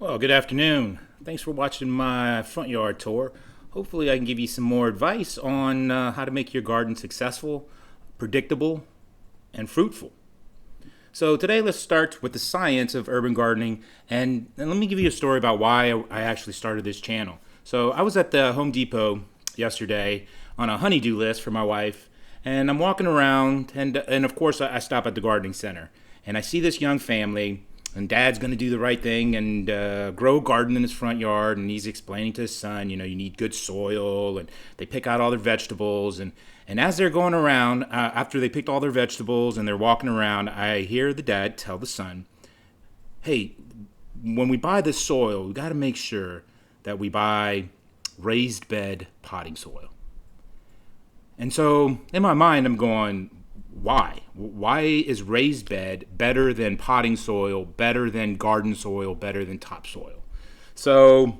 Well, good afternoon. Thanks for watching my front yard tour. Hopefully, I can give you some more advice on how to make your garden successful, predictable, and fruitful. So, today let's start with the science of urban gardening, and let me give you a story about why I actually started this channel. So, I was at the Home Depot yesterday on a honeydew list for my wife, and I'm walking around, and of course, I stop at the gardening center, and I see this young family. And dad's going to do the right thing and grow a garden in his front yard. And he's explaining to his son, you need good soil. And they pick out all their vegetables. And as they're going around, after they picked all their vegetables and they're walking around, I hear the dad tell the son, hey, when we buy this soil, we got to make sure that we buy raised bed potting soil. And so in my mind, I'm going, why? Why is raised bed better than potting soil, better than garden soil, better than topsoil? So,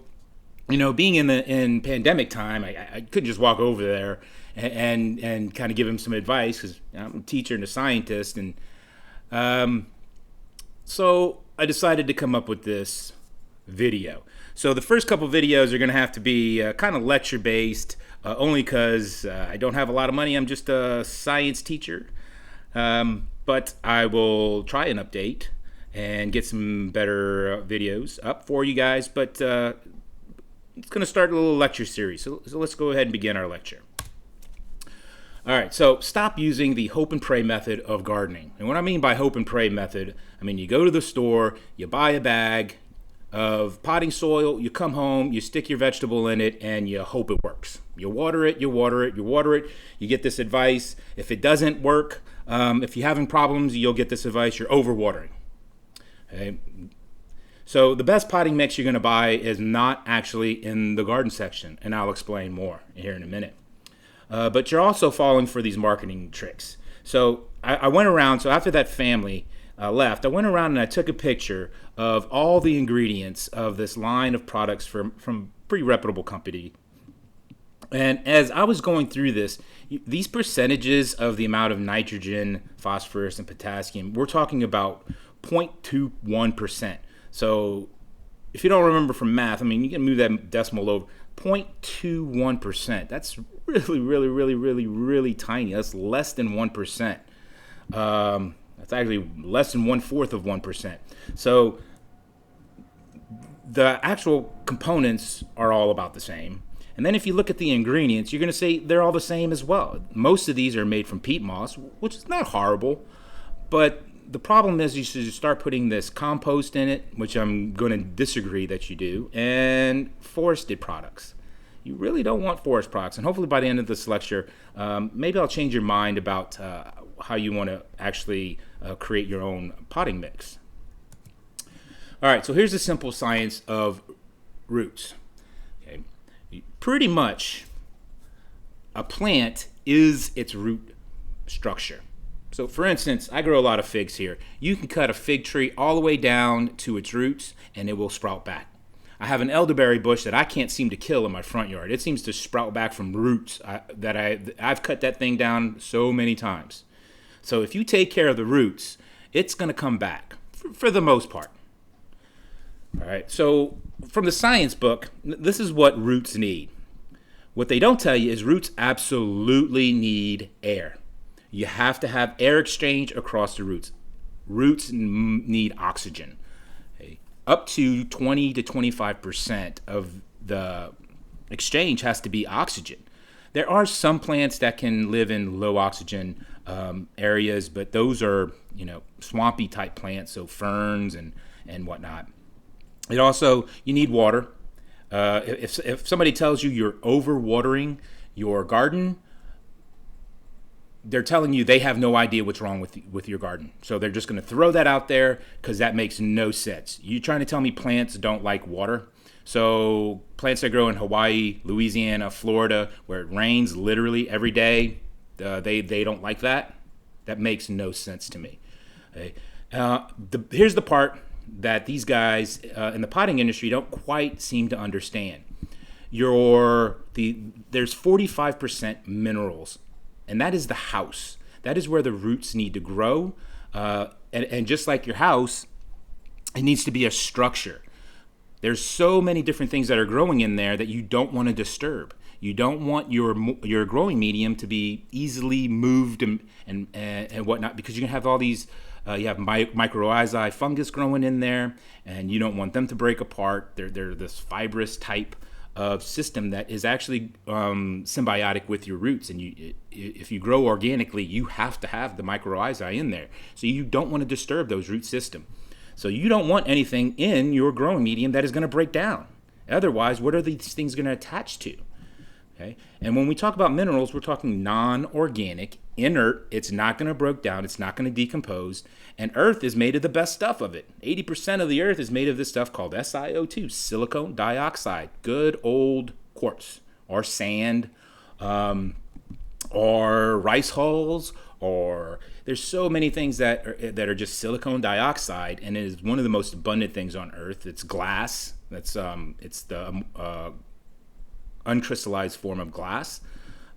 being in pandemic time, I couldn't just walk over there and kind of give him some advice because I'm a teacher and a scientist. And so I decided to come up with this video. So the first couple videos are going to have to be kind of lecture based, only because I don't have a lot of money. I'm just a science teacher. But I will try and update and get some better videos up for you guys. But it's going to start a little lecture series. So let's go ahead and begin our lecture. All right, so stop using the hope and pray method of gardening. And what I mean by hope and pray method, I mean you go to the store, you buy a bag of potting soil, you come home, you stick your vegetable in it, and you hope it works. You water it, you water it, you water it. You get this advice. If it doesn't work, if you're having problems, you'll get this advice, you're overwatering. Okay? So the best potting mix you're going to buy is not actually in the garden section, and I'll explain more here in a minute. But you're also falling for these marketing tricks. So I went around, so after that family left, I went around and I took a picture of all the ingredients of this line of products from pretty reputable company. And as I was going through this, these percentages of the amount of nitrogen, phosphorus, and potassium, we're talking about 0.21%. So if you don't remember from math, I mean, you can move that decimal over. 0.21%. That's really, really, really, really, really tiny. That's less than 1%. That's actually less than 1/4 of 1%. So the actual components are all about the same. And then if you look at the ingredients, you're going to say they're all the same as well. Most of these are made from peat moss, which is not horrible. But the problem is you should start putting this compost in it, which I'm going to disagree that you do, and forested products. You really don't want forest products. And hopefully by the end of this lecture, maybe I'll change your mind about how you want to actually create your own potting mix. All right, so here's the simple science of roots. Okay. Pretty much, a plant is its root structure. So for instance, I grow a lot of figs here. You can cut a fig tree all the way down to its roots and it will sprout back. I have an elderberry bush that I can't seem to kill in my front yard. It seems to sprout back from roots I've cut that thing down so many times. So if you take care of the roots, it's going to come back for the most part. All right, so from the science book, this is what roots need. What they don't tell you is roots absolutely need air. You have to have air exchange across the roots. Roots need oxygen. Okay? Up to 20 to 25% of the exchange has to be oxygen. There are some plants that can live in low oxygen areas, but those are, swampy type plants, so ferns and whatnot. It also, you need water. If somebody tells you you're overwatering your garden, they're telling you they have no idea what's wrong with your garden. So they're just going to throw that out there because that makes no sense. You're trying to tell me plants don't like water? So plants that grow in Hawaii, Louisiana, Florida, where it rains literally every day, they don't like that? That makes no sense to me. Okay? Here's the part that these guys in the potting industry don't quite seem to understand. There's 45% minerals, and that is the house. That is where the roots need to grow. And just like your house, it needs to be a structure. There's so many different things that are growing in there that you don't want to disturb. You don't want your growing medium to be easily moved and whatnot, because you can have all these. You have mycorrhizae fungus growing in there, and you don't want them to break apart. They're this fibrous type of system that is actually symbiotic with your roots. And if you grow organically, you have to have the mycorrhizae in there. So you don't want to disturb those root system. So you don't want anything in your growing medium that is going to break down. Otherwise, what are these things going to attach to? Okay. And when we talk about minerals, we're talking non-organic, inert. It's not going to break down. It's not going to decompose. And earth is made of the best stuff of it. 80% of the earth is made of this stuff called SiO2, silicon dioxide, good old quartz or sand, or rice hulls, or there's so many things that are just silicon dioxide, and it is one of the most abundant things on earth. It's glass. It's the uncrystallized form of glass.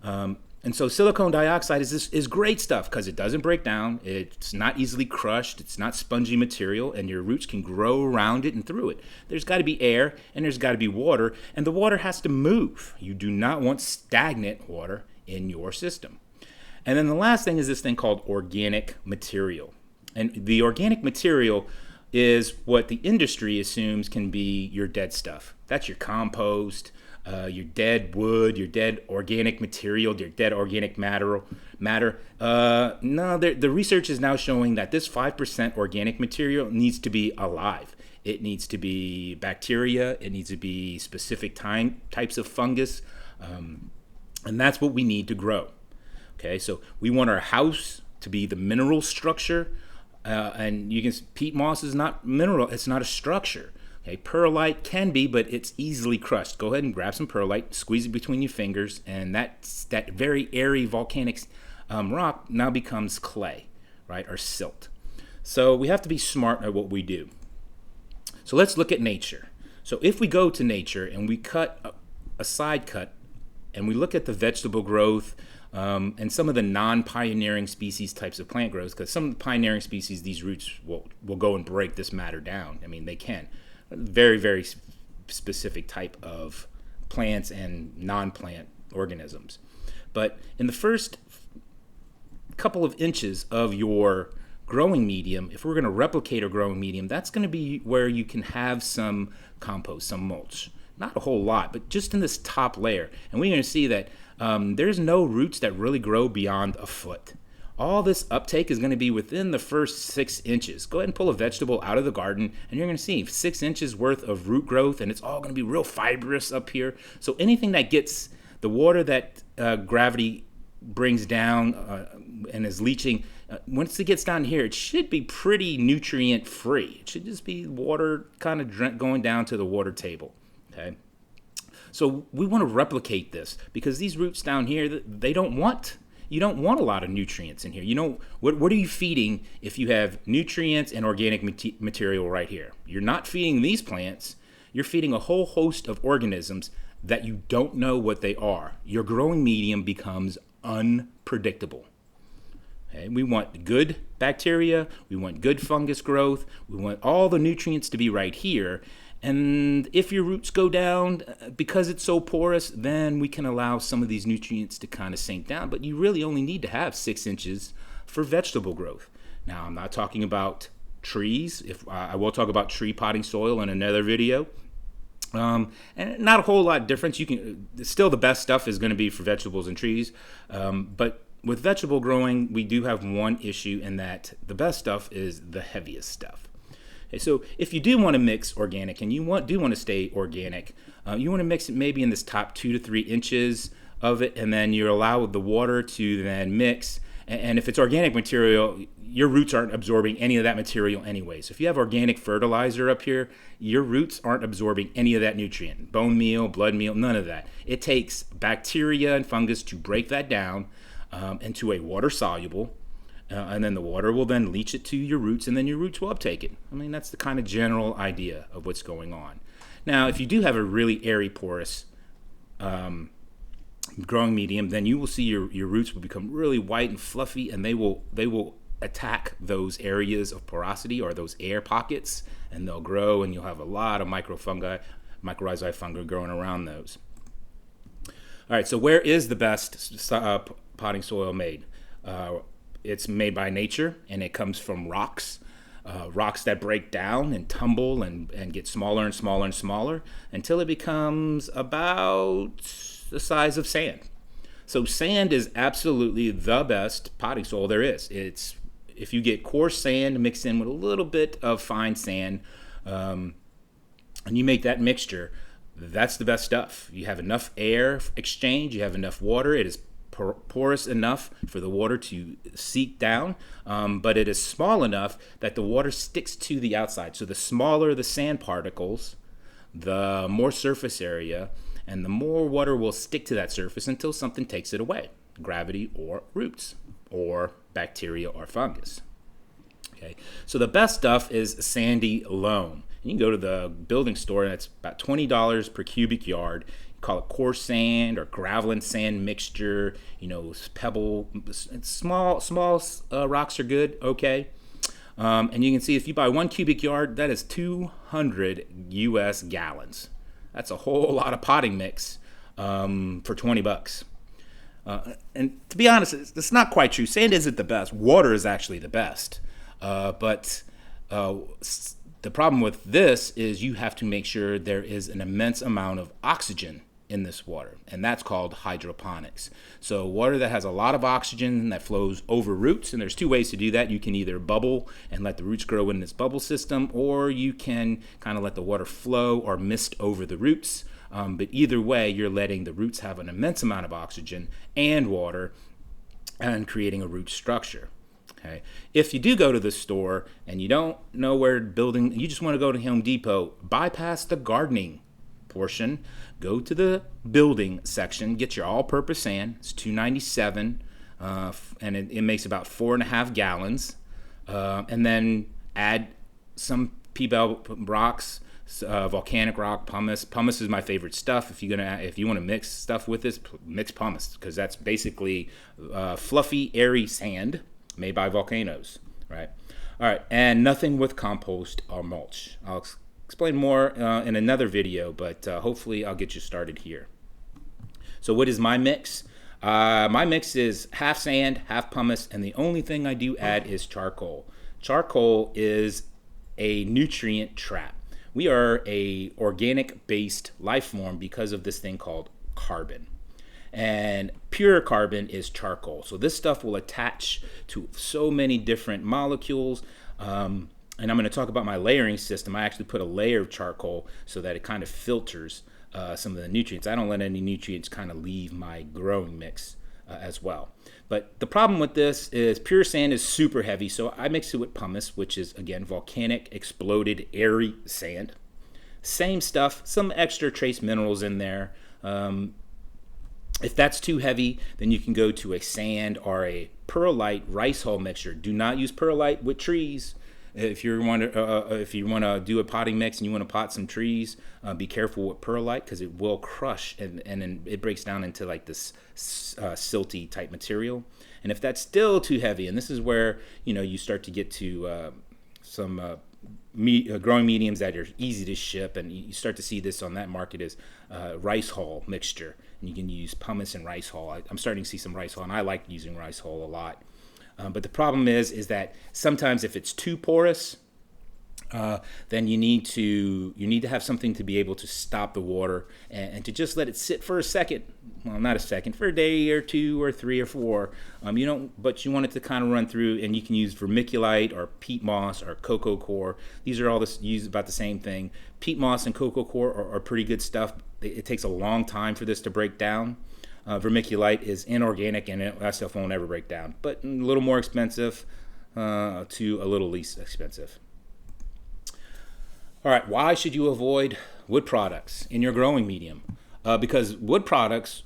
And so silicon dioxide is great stuff because it doesn't break down. It's not easily crushed. It's not spongy material, and your roots can grow around it and through it. There's got to be air, and there's got to be water, and the water has to move. You do not want stagnant water in your system. And then the last thing is this thing called organic material. And the organic material is what the industry assumes can be your dead stuff. That's your compost, your dead wood, your dead organic material, your dead organic matter. No, the research is now showing that this 5% organic material needs to be alive. It needs to be bacteria. It needs to be specific types of fungus. And that's what we need to grow. Okay, so we want our house to be the mineral structure. And peat moss is not mineral. It's not a structure. Okay, perlite can be, but it's easily crushed. Go ahead and grab some perlite, squeeze it between your fingers, and that very airy volcanic rock now becomes clay, right, or silt. So we have to be smart at what we do. So let's look at nature. So if we go to nature and we cut a side cut, and we look at the vegetable growth and some of the non-pioneering species types of plant growth, because some of the pioneering species, these roots will go and break this matter down. I mean, they can. Very, very specific type of plants and non-plant organisms. But in the first couple of inches of your growing medium, if we're going to replicate a growing medium, that's going to be where you can have some compost, some mulch. Not a whole lot, but just in this top layer. And we're going to see that there's no roots that really grow beyond a foot. All this uptake is going to be within the first 6 inches. Go ahead and pull a vegetable out of the garden, and you're going to see 6 inches worth of root growth, and it's all going to be real fibrous up here. So anything that gets the water that gravity brings down and is leaching, once it gets down here, it should be pretty nutrient free. It should just be water kind of going down to the water table. Okay. So we want to replicate this because these roots down here, you don't want a lot of nutrients in here. You know, what are you feeding if you have nutrients and organic material right here? You're not feeding these plants. You're feeding a whole host of organisms that you don't know what they are. Your growing medium becomes unpredictable. Okay? We want good bacteria. We want good fungus growth. We want all the nutrients to be right here. And if your roots go down because it's so porous, then we can allow some of these nutrients to kind of sink down. But you really only need to have 6 inches for vegetable growth. Now, I'm not talking about trees. I will talk about tree potting soil in another video. And not a whole lot difference. Still the best stuff is going to be for vegetables and trees. But with vegetable growing, we do have one issue in that the best stuff is the heaviest stuff. Okay, so if you do want to mix organic and you do want to stay organic, you want to mix it maybe in this top 2 to 3 inches of it, and then you allow the water to then mix. And if it's organic material, your roots aren't absorbing any of that material anyway. So if you have organic fertilizer up here, your roots aren't absorbing any of that nutrient. Bone meal, blood meal, none of that. It takes bacteria and fungus to break that down into a water soluble. And then the water will then leach it to your roots, and then your roots will uptake it. I mean, that's the kind of general idea of what's going on. Now, if you do have a really airy, porous growing medium, then you will see your roots will become really white and fluffy, and they will attack those areas of porosity or those air pockets, and they'll grow, and you'll have a lot of microfungi, mycorrhizae fungi growing around those. All right, so where is the best potting soil made? It's made by nature, and it comes from rocks. Rocks that break down and tumble and get smaller and smaller and smaller until it becomes about the size of sand. So sand is absolutely the best potting soil there is. It's if you get coarse sand mixed in with a little bit of fine sand, and you make that mixture, that's the best stuff. You have enough air exchange, you have enough water. It is porous enough for the water to seep down, but it is small enough that the water sticks to the outside. So the smaller the sand particles, the more surface area, and the more water will stick to that surface until something takes it away, gravity or roots or bacteria or fungus. Okay, so the best stuff is sandy loam. You can go to the building store, and it's about $20 per cubic yard. Call it coarse sand or gravel and sand mixture, pebble, small rocks are good, okay. And you can see if you buy 1 cubic yard, that is 200 US gallons. That's a whole lot of potting mix for $20. And to be honest, it's not quite true. Sand isn't the best. Water is actually the best. But the problem with this is you have to make sure there is an immense amount of oxygen in this water, and that's called hydroponics. So water that has a lot of oxygen that flows over roots, and there's two ways to do that. You can either bubble and let the roots grow in this bubble system, or you can kind of let the water flow or mist over the roots. But either way, you're letting the roots have an immense amount of oxygen and water and creating a root structure. Okay. If you do go to the store and you don't know where building, you just want to go to Home Depot, bypass the gardening portion, go to the building section, get your all-purpose sand. It's $2.97, and it makes about 4.5 gallons, and then add some P-Bell rocks, volcanic rock, pumice. Pumice is my favorite stuff. If you want to mix stuff with this, mix pumice, because that's basically fluffy, airy sand made by volcanoes, right? All right, and nothing with compost or mulch. I'll explain more in another video, but hopefully I'll get you started here. So what is my mix? My mix is half sand, half pumice, and the only thing I do add is charcoal. Charcoal is a nutrient trap. We are a organic-based life form because of this thing called carbon. And pure carbon is charcoal. So this stuff will attach to so many different molecules. And I'm going to talk about my layering system. I actually put a layer of charcoal so that it kind of filters some of the nutrients. I don't let any nutrients kind of leave my growing mix as well. But the problem with this is pure sand is super heavy, so I mix it with pumice, which is, again, volcanic, exploded, airy sand. Same stuff, some extra trace minerals in there. If that's too heavy, then you can go to a sand or a perlite rice hull mixture. Do not use perlite with trees. If you want to do a potting mix and you want to pot some trees, be careful with perlite because it will crush and then it breaks down into like this silty type material. And if that's still too heavy, and this is where you start to get to some growing mediums that are easy to ship, and you start to see this on that market is rice hull mixture, and you can use pumice and rice hull. I'm starting to see some rice hull, and I like using rice hull a lot. But the problem is that sometimes if it's too porous, then you need to have something to be able to stop the water and to just let it sit for a second. Well, not a second, for a day or two or three or four. But you want it to kind of run through, and you can use vermiculite or peat moss or cocoa coir. These are all used about the same thing. Peat moss and cocoa coir are pretty good stuff. It takes a long time for this to break down. Vermiculite is inorganic, and that stuff won't ever break down, but a little more expensive to a little less expensive. All right, why should you avoid wood products in your growing medium? Because wood products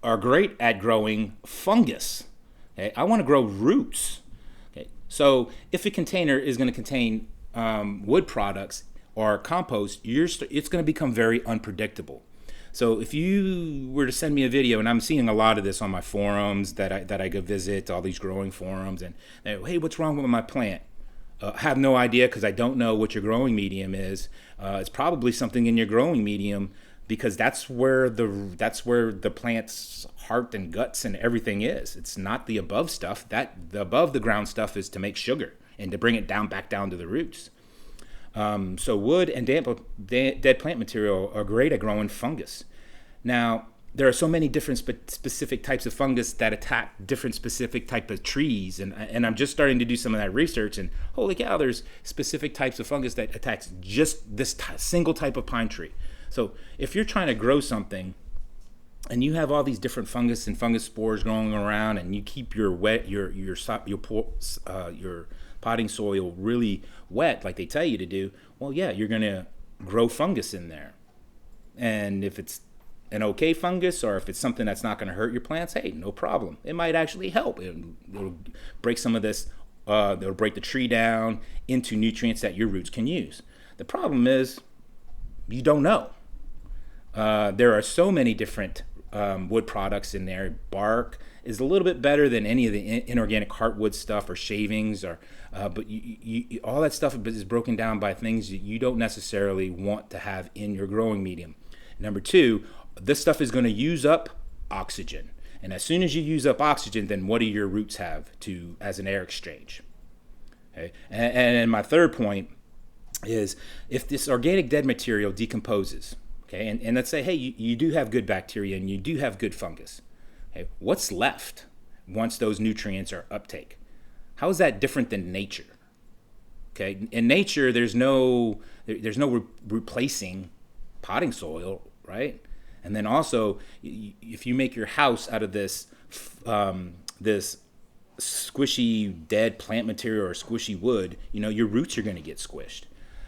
are great at growing fungus. Okay, I want to grow roots. Okay, so if a container is going to contain wood products or compost, it's going to become very unpredictable. So if you were to send me a video, and I'm seeing a lot of this on my forums that I go visit, all these growing forums, and hey, what's wrong with my plant? I have no idea because I don't know what your growing medium is. It's probably something in your growing medium because that's where the plant's heart and guts and everything is. It's not the above stuff. The above the ground stuff is to make sugar and to bring it back down to the roots. So wood and dead plant material are great at growing fungus. Now, there are so many different specific types of fungus that attack different specific type of trees, and I'm just starting to do some of that research, and holy cow, there's specific types of fungus that attacks just this single type of pine tree. So if you're trying to grow something and you have all these different fungus and fungus spores growing around, and you keep your potting soil really wet like they tell you to do, well, yeah, you're going to grow fungus in there. And if it's an okay fungus, or if it's something that's not going to hurt your plants, hey, no problem. It might actually help. It'll break some of this, it'll break the tree down into nutrients that your roots can use. The problem is you don't know. There are so many different wood products in there. Bark is a little bit better than any of the inorganic heartwood stuff or shavings, but all that stuff is broken down by things that you don't necessarily want to have in your growing medium. Number two, this stuff is going to use up oxygen. And as soon as you use up oxygen, then what do your roots have as an air exchange? Okay? And my third point is if this organic dead material decomposes, okay, and let's say, hey, you do have good bacteria and you do have good fungus. Okay, what's left once those nutrients are uptake? How is that different than nature? Okay, in nature, there's no replacing potting soil, right? And then also, if you make your house out of this squishy dead plant material or squishy wood, your roots are going to get squished.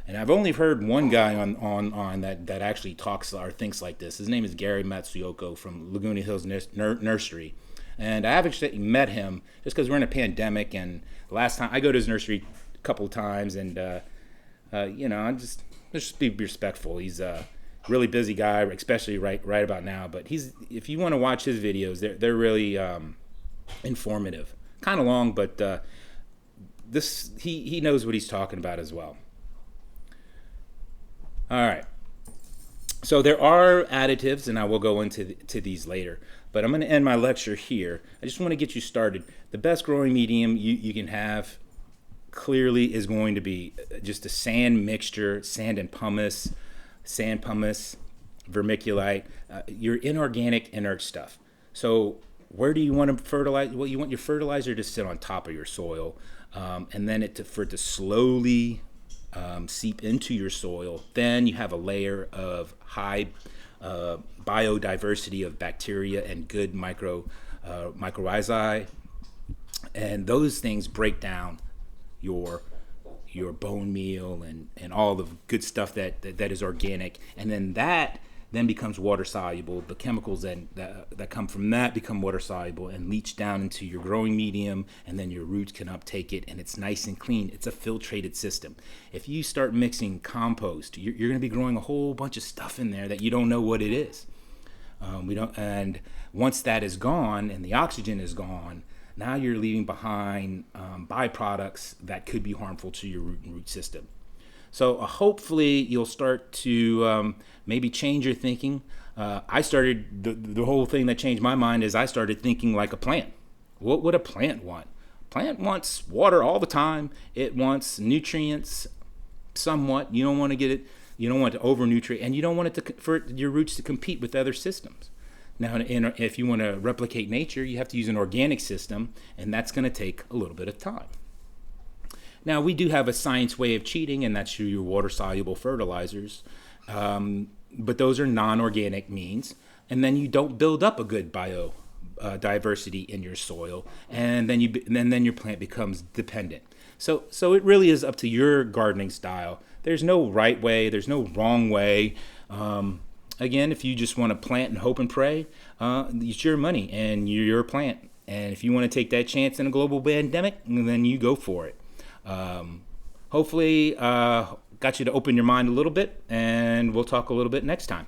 And I've only heard one guy on that actually talks or thinks like this. His name is Gary Matsuoko from Laguna Hills Nursery. And I haven't met him just because we're in a pandemic. And the last time I go to his nursery a couple of times, and I just be respectful. He's really busy guy, especially right about now. But if you want to watch his videos, they're really informative. Kind of long, but he knows what he's talking about as well. All right. So there are additives, and I will go into these later. But I'm going to end my lecture here. I just want to get you started. The best growing medium you can have clearly is going to be just a sand mixture, sand pumice, vermiculite, your inorganic inert stuff. So where do you want to fertilize? Well, you want your fertilizer to sit on top of your soil, and then for it to slowly seep into your soil. Then you have a layer of high biodiversity of bacteria and good mycorrhizae, and those things break down your bone meal and all the good stuff that is organic, and then that becomes water soluble. The chemicals that come from that become water soluble and leach down into your growing medium, and then your roots can uptake it, and it's nice and clean. It's a filtrated system. If you start mixing compost, you're going to be growing a whole bunch of stuff in there that you don't know what it is. And once that is gone and the oxygen is gone, now you're leaving behind byproducts that could be harmful to your root system. So hopefully you'll start to maybe change your thinking. I started, the whole thing that changed my mind is I started thinking like a plant. What would a plant want? Plant wants water all the time. It wants nutrients somewhat. You don't want to get it, you don't want to over-nutrient, and you don't want it for your roots to compete with other systems. Now, if you want to replicate nature, you have to use an organic system, and that's going to take a little bit of time. Now, we do have a science way of cheating, and that's through your water-soluble fertilizers, but those are non-organic means, and then you don't build up a good biodiversity in your soil, and then your plant becomes dependent. So it really is up to your gardening style. There's no right way, there's no wrong way. Again, if you just want to plant and hope and pray, it's your money and you're your plant. And if you want to take that chance in a global pandemic, then you go for it. Hopefully, got you to open your mind a little bit, and we'll talk a little bit next time.